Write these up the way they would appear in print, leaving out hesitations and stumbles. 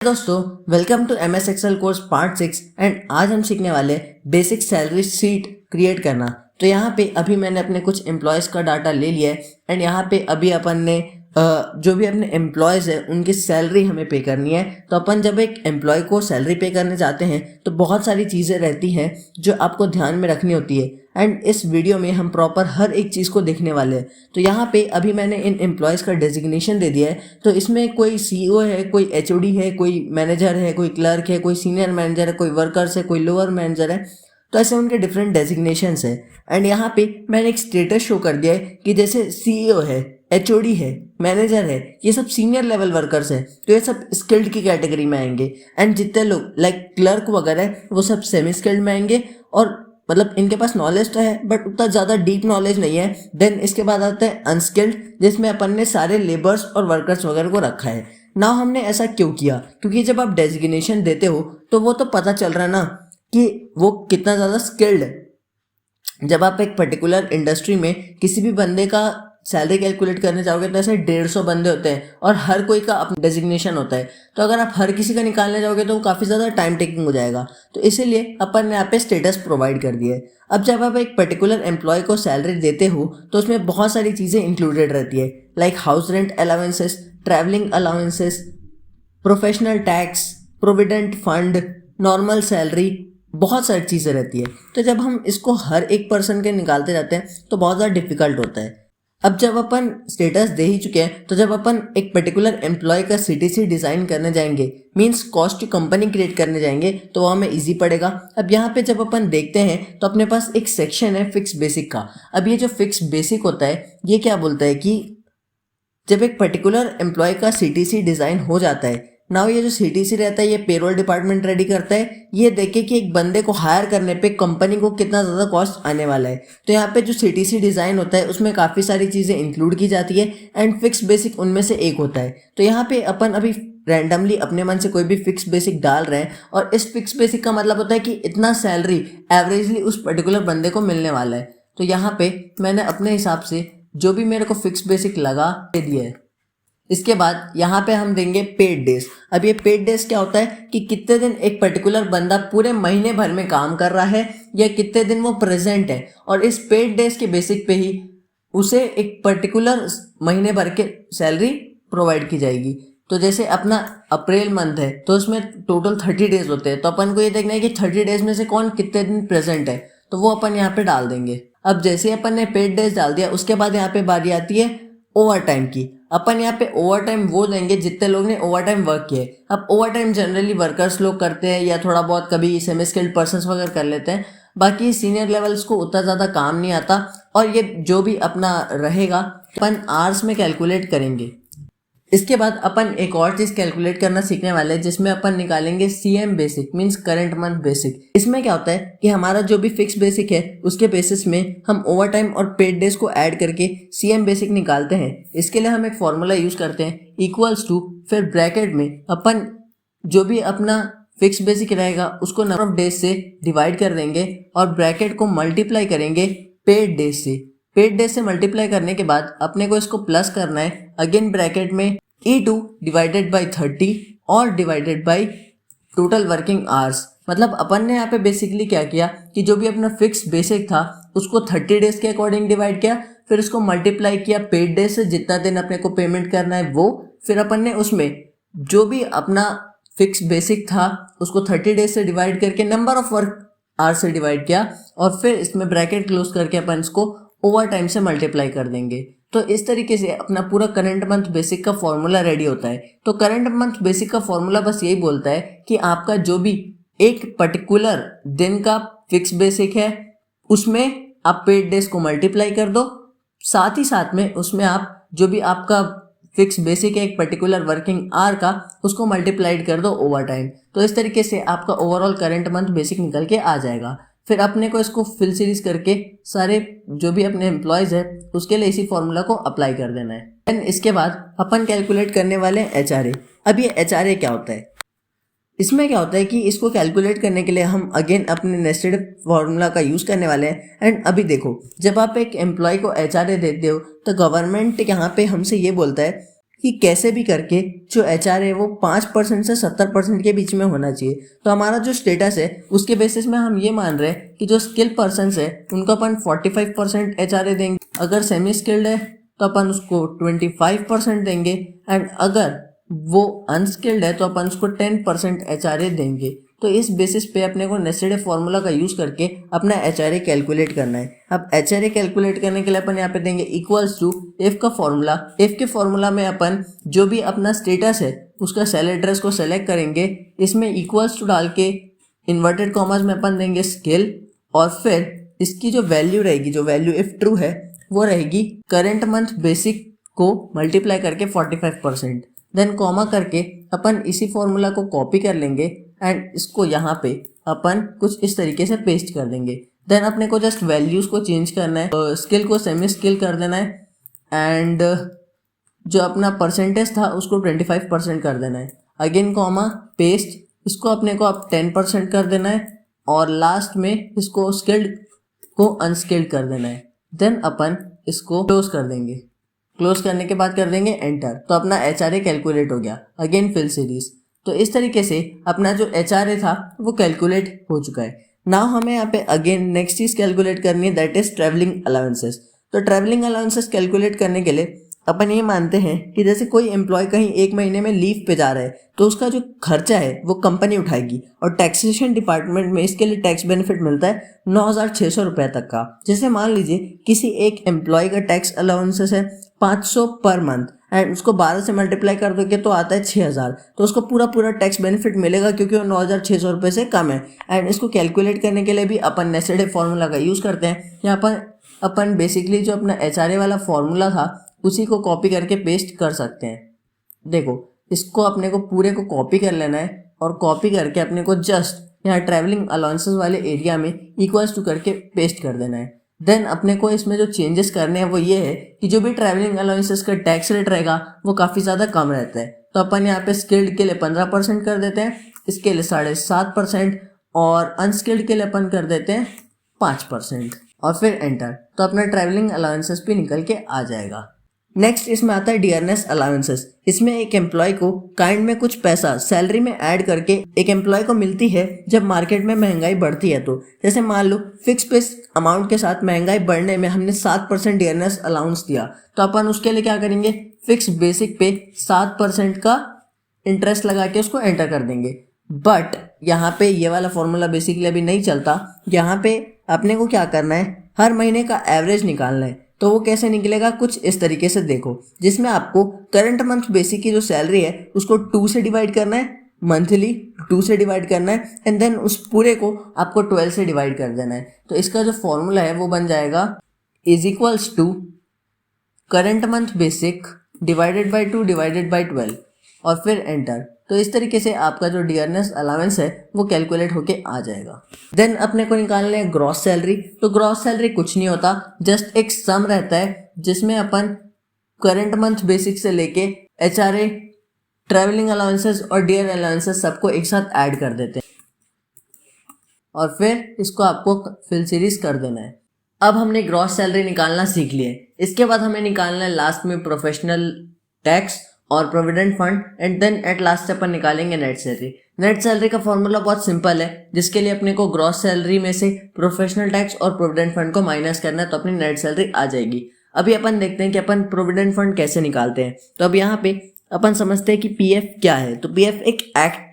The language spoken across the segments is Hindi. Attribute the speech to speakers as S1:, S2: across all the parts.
S1: दोस्तों, welcome to M S Excel course part 6 and आज हम सीखने वाले बेसिक सैलरी शीट क्रिएट करना। तो यहाँ पे अभी मैंने अपने कुछ एम्प्लॉयज़ का डाटा ले लिया है एंड यहाँ पे अभी अपन ने जो भी अपने एम्प्लॉयज़ है उनकी सैलरी हमें पे करनी है। तो अपन जब एक एम्प्लॉय को सैलरी पे करने जाते हैं तो बहुत सारी चीज़ें रहती हैं जो आपको ध्यान में रखनी होती है एंड इस वीडियो में हम प्रॉपर हर एक चीज़ को देखने वाले हैं। तो यहाँ पे अभी मैंने इन एम्प्लॉयज़ का डेजिग्नेशन दे दिया है। तो इसमें कोई सीईओ है, कोई एचओडी है, कोई मैनेजर है, कोई क्लर्क है, कोई सीनियर मैनेजर है, कोई वर्कर्स है, कोई लोअर मैनेजर है। तो ऐसे उनके डिफरेंट डेजिग्नेशंस है एंड यहाँ पे मैंने एक स्टेटस शो कर दिया है कि जैसे सीईओ है, एचओडी है, मैनेजर है, ये सब सीनियर लेवल वर्कर्स हैं, तो ये सब स्किल्ड की कैटेगरी में आएंगे एंड जितने लोग लाइक क्लर्क वगैरह वो सब सेमी स्किल्ड में आएंगे और मतलब इनके पास नॉलेज तो है बट उतना ज़्यादा डीप नॉलेज नहीं है। देन इसके बाद आता है अनस्किल्ड, जिसमें अपन ने सारे लेबर्स और वर्कर्स वगैरह को रखा है। ना हमने ऐसा क्यों किया? क्योंकि जब आप डेजिग्नेशन देते हो तो वो तो पता चल रहा है ना कि वो कितना ज़्यादा स्किल्ड है। जब आप एक पर्टिकुलर इंडस्ट्री में किसी भी बंदे का सैलरी कैलकुलेट करने जाओगे तो ऐसे 150 बंदे होते हैं और हर कोई का अपना डेजिग्नेशन होता है। तो अगर आप हर किसी का निकालने जाओगे तो वो काफ़ी ज़्यादा टाइम टेकिंग हो जाएगा। तो इसीलिए अपन ने यहाँ पे स्टेटस प्रोवाइड कर दिया है। अब जब आप एक पर्टिकुलर एम्प्लॉय को सैलरी देते हो तो उसमें बहुत सारी चीज़ें इंक्लूडेड रहती है, like house rent allowances, travelling allowances, professional tax, provident fund, normal salary, बहुत सारी चीज़ें रहती है। तो जब हम इसको हर एक पर्सन के निकालते जाते हैं तो बहुत ज़्यादा डिफिकल्ट होता है। अब जब अपन स्टेटस दे ही चुके हैं तो जब अपन एक पर्टिकुलर एम्प्लॉय का सीटीसी डिज़ाइन करने जाएंगे, means cost to company create करने जाएंगे, तो वो हमें इजी पड़ेगा। अब यहाँ पे जब अपन देखते हैं तो अपने पास एक सेक्शन है फिक्स बेसिक का। अब ये जो फिक्स बेसिक होता है ये क्या बोलता है कि जब एक पर्टिकुलर एम्प्लॉय का सीटीसी डिज़ाइन हो जाता है, नाउ ये जो सीटीसी रहता है ये पेरोल डिपार्टमेंट रेडी करता है, ये देखे कि एक बंदे को हायर करने पे कंपनी को कितना ज़्यादा कॉस्ट आने वाला है। तो यहाँ पे जो सीटीसी डिज़ाइन होता है उसमें काफ़ी सारी चीज़ें इंक्लूड की जाती है एंड फिक्स बेसिक उनमें से एक होता है। तो यहाँ पे अपन अभी रैंडमली अपने मन से कोई भी फिक्स बेसिक डाल रहे हैं और इस फिक्स बेसिक का मतलब होता है कि इतना सैलरी एवरेजली उस पर्टिकुलर बंदे को मिलने वाला है। तो यहाँ पे मैंने अपने हिसाब से जो भी मेरे को फिक्स बेसिक लगा दे दिया है। इसके बाद यहाँ पे हम देंगे पेड डेज। अब ये पेड डेज क्या होता है कि कितने दिन एक पर्टिकुलर बंदा पूरे महीने भर में काम कर रहा है या कितने दिन वो प्रेजेंट है, और इस पेड डेज के बेसिक पे ही उसे एक पर्टिकुलर महीने भर के सैलरी प्रोवाइड की जाएगी। तो जैसे अपना अप्रैल मंथ है तो उसमें टोटल 30 डेज होते हैं, तो अपन को ये देखना है कि 30 डेज में से कौन कितने दिन प्रेजेंट है, तो वो अपन यहाँ पे डाल देंगे। अब जैसे अपन ने पेड डेज डाल दिया उसके बाद यहाँ पे बारी आती है ओवर टाइम की। अपन यहाँ पे ओवर टाइम वो देंगे जितने लोग ने ओवर टाइम वर्क किया है। अब ओवर टाइम जनरली वर्कर्स लोग करते हैं या थोड़ा बहुत कभी सेमी स्किल्ड पर्सन्स वगैरह कर लेते हैं, बाकी सीनियर लेवल्स को उतना ज़्यादा काम नहीं आता। और ये जो भी अपना रहेगा अपन आवर्स में कैलकुलेट करेंगे। इसके बाद अपन एक और चीज़ कैलकुलेट करना सीखने वाले हैं जिसमें अपन निकालेंगे CM basic, means current month basic. इसमें क्या होता है कि हमारा जो भी फिक्स बेसिक है उसके बेसिस में हम ओवर टाइम और पेड डेज को ऐड करके सीएम बेसिक निकालते हैं। इसके लिए हम एक फॉर्मूला यूज़ करते हैं इक्वल्स टू, फिर ब्रैकेट में अपन जो भी अपना फिक्स बेसिक रहेगा उसको नंबर ऑफ डेज से डिवाइड कर देंगे और ब्रैकेट को मल्टीप्लाई करेंगे पेड डेज से। पेड डेज से मल्टीप्लाई करने के बाद अपने को इसको प्लस करना है, अगेन ब्रैकेट में E2 डिवाइडेड बाई 30 और divided by total working hours. मतलब अपन ने यहाँ पे बेसिकली क्या किया कि जो भी अपना फिक्स बेसिक था उसको 30 डेज के अकॉर्डिंग डिवाइड किया, फिर उसको मल्टीप्लाई किया पेड डेज से, जितना दिन अपने को पेमेंट करना है वो, फिर अपन ने उसमें जो भी अपना फिक्स बेसिक था उसको 30 डेज से डिवाइड करके नंबर ऑफ वर्क आवर्स से डिवाइड किया और फिर इसमें ब्रैकेट क्लोज करके अपन इसको ओवर टाइम से मल्टीप्लाई कर देंगे। तो इस तरीके से अपना पूरा करंट मंथ बेसिक का फॉर्मूला रेडी होता है। तो करंट मंथ बेसिक का फॉर्मूला बस यही बोलता है कि आपका जो भी एक पर्टिकुलर दिन का फिक्स बेसिक है उसमें आप पेड डेज को मल्टीप्लाई कर दो, साथ ही साथ में उसमें आप जो भी आपका फिक्स बेसिक है एक पर्टिकुलर वर्किंग आवर का उसको मल्टीप्लाइड कर दो ओवर टाइम। तो इस तरीके से आपका ओवरऑल करंट मंथ बेसिक निकल के आ जाएगा। फिर अपने को इसको फिल सीरीज करके सारे जो भी अपने एम्प्लॉयज़ है उसके लिए इसी फॉर्मूला को अप्लाई कर देना है। देन इसके बाद अपन कैलकुलेट करने वाले हैं एचआरए। अब ये एचआरए क्या होता है? इसमें क्या होता है कि इसको कैलकुलेट करने के लिए हम अगेन अपने नेस्टेड फॉर्मूला का यूज़ करने वाले हैं। एंड अभी देखो, जब आप एक एम्प्लॉय को एचआरए देते हो तो गवर्नमेंट यहाँ पे हमसे ये बोलता है कि कैसे भी करके जो HR है वो 5% से 70% के बीच में होना चाहिए। तो हमारा जो स्टेटस है उसके बेसिस में हम ये मान रहे हैं कि जो स्किल पर्सन है उनको अपन 45% HRA देंगे, अगर सेमी स्किल्ड है तो अपन उसको 25% देंगे, एंड अगर वो अनस्किल्ड है तो अपन उसको 10% HRA देंगे। तो इस बेसिस पे अपने को नेस्टेड फॉर्मूला का यूज करके अपना HRA कैलकुलेट करना है। अब HRA कैलकुलेट करने के लिए अपन यहाँ पे देंगे इक्वल्स टू इफ का फॉर्मूला। इफ के फॉर्मूला में अपन जो भी अपना स्टेटस है उसका सेल एड्रेस को सेलेक्ट करेंगे, इसमें इक्वल्स टू डाल के इन्वर्टेड कॉमर्स में अपन देंगे स्किल, और फिर इसकी जो वैल्यू रहेगी, जो वैल्यू इफ ट्रू है वो रहेगी करंट मंथ बेसिक को मल्टीप्लाई करके 45%, देन कॉमा करके अपन इसी फॉर्मूला को कॉपी कर लेंगे एंड इसको यहाँ पे अपन कुछ इस तरीके से पेस्ट कर देंगे। देन अपने को जस्ट वैल्यूज को चेंज करना है, स्किल को सेमी स्किल कर देना है, एंड जो अपना परसेंटेज था उसको 25% कर देना है। अगेन कॉमा पेस्ट, इसको अपने को अब 10% कर देना है, और लास्ट में इसको स्किल्ड को अनस्किल्ड कर देना है। देन अपन इसको क्लोज कर देंगे। क्लोज करने के बाद कर देंगे एंटर, तो अपना HRA कैलकुलेट हो गया। Again fill series. तो इस तरीके से अपना जो HRA था वो कैलकुलेट हो चुका है। नाउ हमें यहाँ पे अगेन नेक्स्ट चीज कैलकुलेट करनी है, दैट इज ट्रैवलिंग अलाउंसेस। तो ट्रैवलिंग अलाउंसेस कैलकुलेट करने के लिए अपन ये मानते हैं कि जैसे कोई एम्प्लॉय कहीं एक महीने में लीव पे जा रहा है तो उसका जो खर्चा है वो कंपनी उठाएगी, और टैक्सेशन डिपार्टमेंट में इसके लिए टैक्स बेनिफिट मिलता है 9,600 रुपये तक का। जैसे मान लीजिए किसी एक एम्प्लॉय का टैक्स अलाउंसेस है 500 पर मंथ, एंड उसको 12 से मल्टीप्लाई कर दोगे तो आता है 6,000, तो उसको पूरा टैक्स बेनिफिट मिलेगा क्योंकि वो 9,600 रुपये से कम है। एंड इसको कैलकुलेट करने के लिए भी अपन नेस्टेड फॉर्मूला का यूज़ करते हैं। यहाँ पर अपन बेसिकली जो अपना HRA वाला फॉर्मूला था उसी को कॉपी करके पेस्ट कर सकते हैं। देखो, इसको अपने को पूरे को कॉपी कर लेना है, और कॉपी करके अपने को जस्ट यहाँ ट्रैवलिंग अलाउंसेस वाले एरिया में इक्वल्स टू करके पेस्ट कर देना है। देन अपने को इसमें जो चेंजेस करने हैं वो ये है कि जो भी ट्रैवलिंग अलाउंसेस का टैक्स रेट रहेगा वो काफ़ी ज़्यादा कम रहता है। तो अपन यहाँ पे स्किल्ड के लिए 15% कर देते हैं, इसके लिए 7.5%, और अनस्किल्ड के लिए अपन कर देते हैं 5%, और फिर एंटर। तो अपना ट्रैवलिंग अलाउंसेस भी निकल के आ जाएगा। नेक्स्ट इसमें आता है डियरनेस अलाउंसेस। इसमें एक एम्प्लॉय को काइंड में कुछ पैसा सैलरी में ऐड करके एक एम्प्लॉय को मिलती है जब मार्केट में महंगाई बढ़ती है। तो जैसे मान लो फिक्स पे अमाउंट के साथ महंगाई बढ़ने में हमने 7% डियरनेस अलाउंस दिया, तो अपन उसके लिए क्या करेंगे, फिक्स बेसिक पे 7% का इंटरेस्ट लगा के उसको एंटर कर देंगे। बट यहाँ पे ये वाला फॉर्मूला बेसिकली अभी नहीं चलता। यहाँ पे अपने को क्या करना है, हर महीने का एवरेज निकालना है। तो वो कैसे निकलेगा, कुछ इस तरीके से देखो, जिसमें आपको करंट मंथ बेसिक की जो सैलरी है उसको 2 से डिवाइड करना है, मंथली 2 से डिवाइड करना है, एंड देन उस पूरे को आपको 12 से डिवाइड कर देना है। तो इसका जो फॉर्मूला है वो बन जाएगा is equals to current month basic divided by 2 divided by 12, और फिर एंटर। तो इस तरीके से आपका जो डियरनेस अलाउंस है वो कैलकुलेट होके आ जाएगा। देन अपने को निकालना है ग्रॉस सैलरी। तो ग्रॉस सैलरी कुछ नहीं होता, जस्ट एक सम रहता है जिसमें अपन करंट मंथ बेसिक से लेके HRA, ट्रैवलिंग अलाउंसेस और डियर अलाउंसेस सबको एक साथ ऐड कर देते हैं, और फिर इसको आपको फिल सीरीज कर देना है। अब हमने ग्रॉस सैलरी निकालना सीख लिया है। इसके बाद हमें निकालना है लास्ट में प्रोफेशनल टैक्स और provident fund, and then at last से अपन निकालेंगे नेट सैलरी। नेट सैलरी का फॉर्मूला बहुत सिंपल है, जिसके लिए अपने को ग्रॉस सैलरी में से प्रोफेशनल टैक्स और प्रोविडेंट फंड को माइनस करना है, तो अपनी नेट सैलरी आ जाएगी। अभी अपन देखते हैं कि अपन प्रोविडेंट फंड कैसे निकालते हैं। तो अब यहाँ पे अपन समझते हैं कि PF क्या है। तो PF एक एक्ट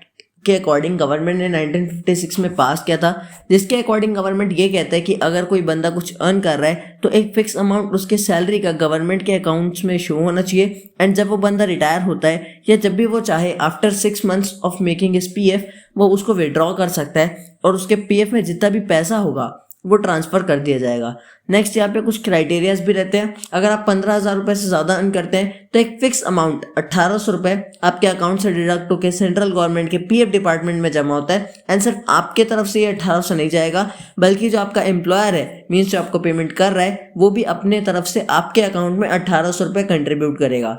S1: के अकॉर्डिंग गवर्नमेंट ने 1956 में पास किया था, जिसके अकॉर्डिंग गवर्नमेंट ये कहता है कि अगर कोई बंदा कुछ अर्न कर रहा है तो एक फिक्स अमाउंट उसके सैलरी का गवर्नमेंट के अकाउंट्स में शो होना चाहिए, एंड जब वो बंदा रिटायर होता है या जब भी वो चाहे after 6 months of making his PF वो उसको विड्रॉ कर सकता है, और उसके PF में जितना भी पैसा होगा वो ट्रांसफ़र कर दिया जाएगा। नेक्स्ट यहाँ पे कुछ क्राइटेरियाज भी रहते हैं। अगर आप 15,000 रुपये से ज़्यादा अर्न करते हैं तो एक फिक्स अमाउंट 1,800 रुपये आपके अकाउंट से डिडक्ट होकर सेंट्रल गवर्नमेंट के PF डिपार्टमेंट में जमा होता है, एंड सिर्फ आपके तरफ से ये 1,800 नहीं जाएगा, बल्कि जो आपका एम्प्लॉयर है, मीन्स जो आपको पेमेंट कर रहा है, वो भी अपने तरफ से आपके अकाउंट में 1,800 रुपये कंट्रीब्यूट करेगा।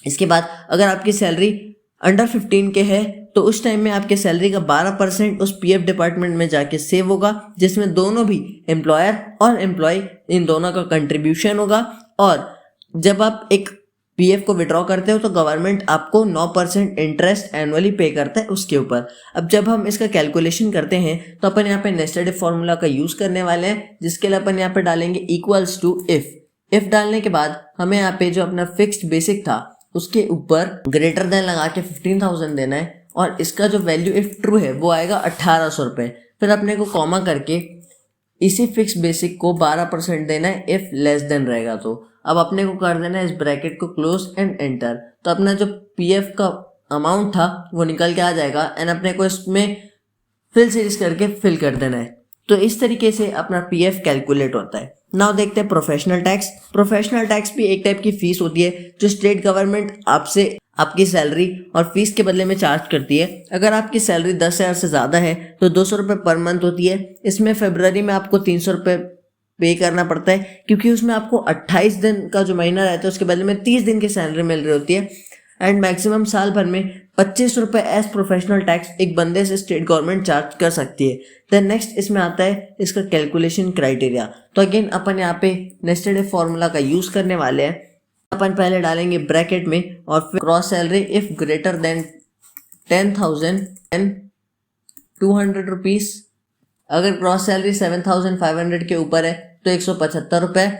S1: इसके बाद अगर आपकी सैलरी अंडर 15 के है तो उस टाइम में आपके सैलरी का 12% उस PF डिपार्टमेंट में जाके सेव होगा, जिसमें दोनों भी एम्प्लॉयर और एम्प्लॉय इन दोनों का कंट्रीब्यूशन होगा। और जब आप एक पीएफ को विड्रॉ करते हो तो गवर्नमेंट आपको 9% इंटरेस्ट एनुअली पे करता है उसके ऊपर। अब जब हम इसका कैलकुलेशन करते हैं तो अपन यहाँ पे नेस्टेड इफ फॉर्मूला का यूज़ करने वाले हैं, जिसके लिए अपन यहाँ पे डालेंगे इक्वल्स टू इफ डालने के बाद हमें यहाँ पे जो अपना फिक्स्ड बेसिक था उसके ऊपर ग्रेटर देन लगा के 15,000 देना है, और इसका जो वैल्यू इफ ट्रू है वो आएगा 1800 रुपये। फिर अपने को कॉमा करके इसी फिक्स बेसिक को 12% देना है इफ लेस देन रहेगा तो। अब अपने को कर देना है इस ब्रैकेट को क्लोज एंड एंटर, तो अपना जो पीएफ का अमाउंट था वो निकल के आ जाएगा एंड अपने को इसमें फिल सीरीज करके फिल कर देना है। तो इस तरीके से अपना पीएफ कैलकुलेट होता है। नाउ देखते हैं प्रोफेशनल टैक्स। प्रोफेशनल टैक्स भी एक टाइप की फीस होती है जो स्टेट गवर्नमेंट आपसे आपकी सैलरी और फीस के बदले में चार्ज करती है। अगर आपकी सैलरी 10,000 से ज़्यादा है तो 200 रुपये पर मंथ होती है। इसमें फरवरी में आपको 300 रुपये पे करना पड़ता है, क्योंकि उसमें आपको 28 दिन का जो महीना रहता है उसके बदले में 30 दिन की सैलरी मिल रही होती है। एंड मैक्सिमम साल भर में 25 रुपये एज प्रोफेशनल टैक्स एक बंदे से स्टेट गवर्नमेंट चार्ज कर सकती है। देन नेक्स्ट इसमें आता है इसका कैलकुलेशन क्राइटेरिया। तो अगेन अपन यहाँ पे नेस्टेड इफ फॉर्मूला का यूज़ करने वाले हैं। अपन पहले डालेंगे ब्रैकेट में और फिर cross salary if greater than 10,200 rupees. अगर क्रॉस सैलरी 7,500 के ऊपर है तो 175 रुपये,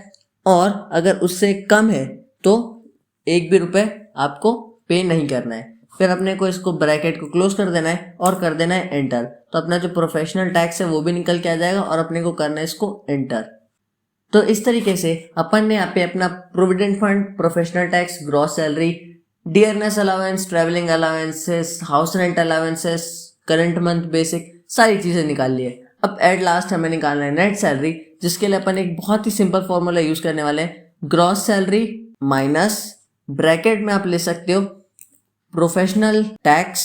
S1: और अगर उससे कम है तो 1 भी रुपये आपको पे नहीं करना है। फिर अपने को इसको ब्रैकेट को क्लोज कर देना है और कर देना है एंटर। तो अपना जो प्रोफेशनल टैक्स है वो भी निकल के आ जाएगा और अपने को करना है इसको एंटर। तो इस तरीके से अपन ने यहाँ पे अपना provident fund, professional tax, gross salary, dearness allowance, travelling allowances, house rent allowances, current month basic, सारी चीज़ें निकाल ली है। अब एट लास्ट हमें निकालना है नेट सैलरी, जिसके लिए अपन एक बहुत ही सिंपल फॉर्मूला यूज़ करने वाले हैं। ग्रॉस सैलरी माइनस ब्रैकेट में आप ले सकते हो professional tax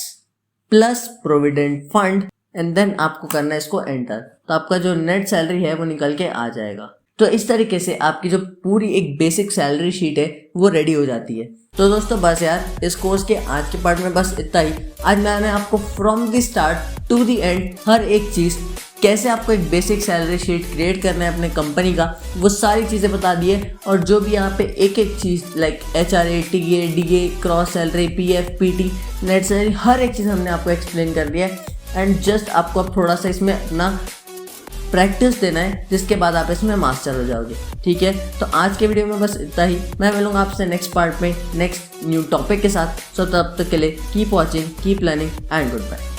S1: plus provident fund, and then आपको करना है इसको एंटर। तो आपका जो नेट सैलरी है वो निकल के आ जाएगा। तो इस तरीके से आपकी जो पूरी एक बेसिक सैलरी शीट है वो रेडी हो जाती है। तो दोस्तों बस यार इस कोर्स के आज के पार्ट में बस इतना ही। आज मैंने आपको from the start to the end हर एक चीज़, कैसे आपको एक बेसिक सैलरी शीट क्रिएट करना है अपने कंपनी का, वो सारी चीज़ें बता दी है। और जो भी यहाँ पे एक एक चीज़ like HRA, TA, DA, gross salary, PF, PT, net salary, हर एक चीज़ हमने आपको एक्सप्लेन कर दिया है। एंड जस्ट आपको अब थोड़ा सा इसमें अपना प्रैक्टिस देना है, जिसके बाद आप इसमें मास्टर हो जाओगे। ठीक है, तो आज के वीडियो में बस इतना ही। मैं मिलूंगा आपसे नेक्स्ट पार्ट में नेक्स्ट न्यू टॉपिक के साथ। सो तब तक के लिए keep watching, keep learning and good bye.